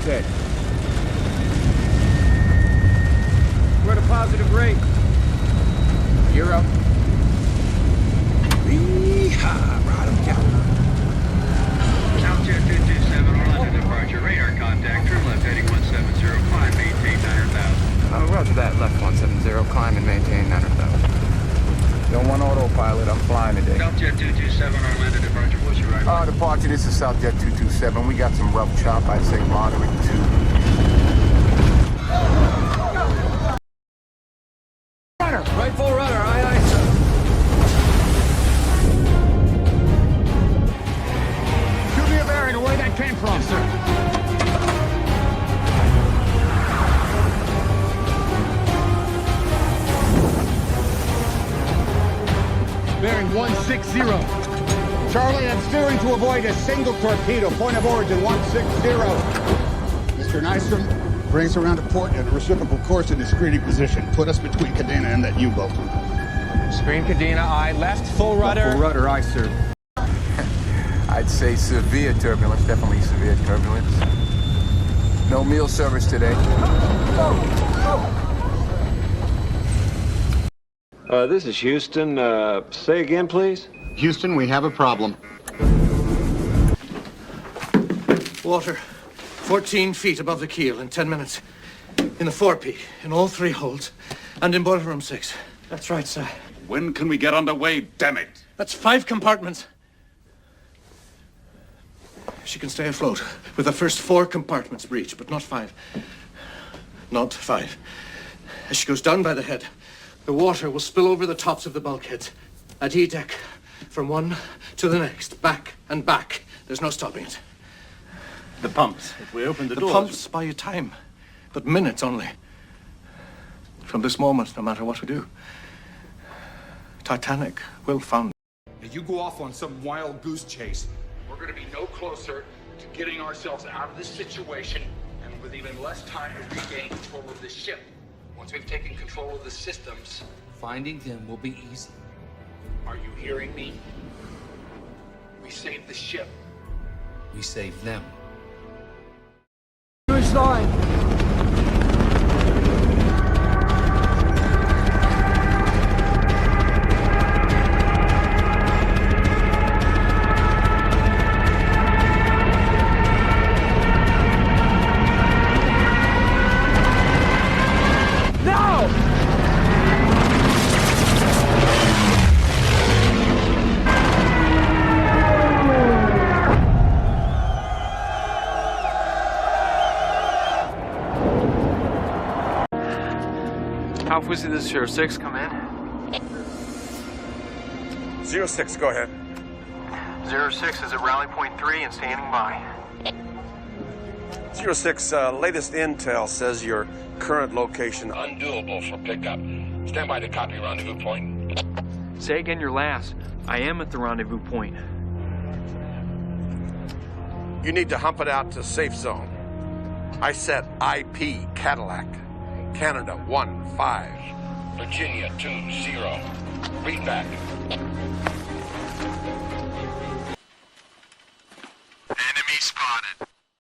said. We're at a positive rate. You're up. Yeehaw! Ride 'em, Captain. Altitude 227, Orlando departure. Radar contact. Trim left heading 170. Climb, maintain 900,000. Roger that. Left 170. Climb and maintain 900,000. Don't want autopilot. I'm flying today. Southjet 227, Orlando departure. What's your right? Departure. This is Southjet 227. We got some rough chop. I'd say moderate too. Right full rudder, aye, aye, sir. Shoot me a bearing of where that came from. Yes, sir. Bearing 160. Charlie, I'm steering to avoid a single torpedo. Point of origin 160. Mr. Nystrom, bring us around to port at a reciprocal course in a screening position. Put us between Cadena and that U-boat. Screen Cadena, aye. Left, full rudder. Full rudder, aye, sir. I'd say severe turbulence. Definitely severe turbulence. No meal service today. This is Houston. Say again, please. Houston, we have a problem. Water 14 feet above the keel in 10 minutes. In the forepeak, in all 3 holds, and in boiler room 6. That's right, sir. When can we get underway, damn it? That's 5 compartments. She can stay afloat with the first 4 compartments breached, but not 5. Not 5. As she goes down by the head, the water will spill over the tops of the bulkheads at E-deck from one to the next, back and back. There's no stopping it. The pumps. If we open the doors... The pumps buy you time, but minutes only. From this moment, no matter what we do, Titanic will founder. If you go off on some wild goose chase, we're going to be no closer to getting ourselves out of this situation, and with even less time to regain control of this ship. Once we've taken control of the systems, finding them will be easy. Are you hearing me? We saved the ship. We saved them. Finish line. Alpha Whiskey, this is 06, come in. 06, go ahead. 06 is at rally point 3 and standing by. 06, latest intel says your current location undoable for pickup. Stand by to copy rendezvous point. Say again your last. I am at the rendezvous point. You need to hump it out to safe zone. I set IP Cadillac. Canada 1-5. Virginia 2-0. Read back.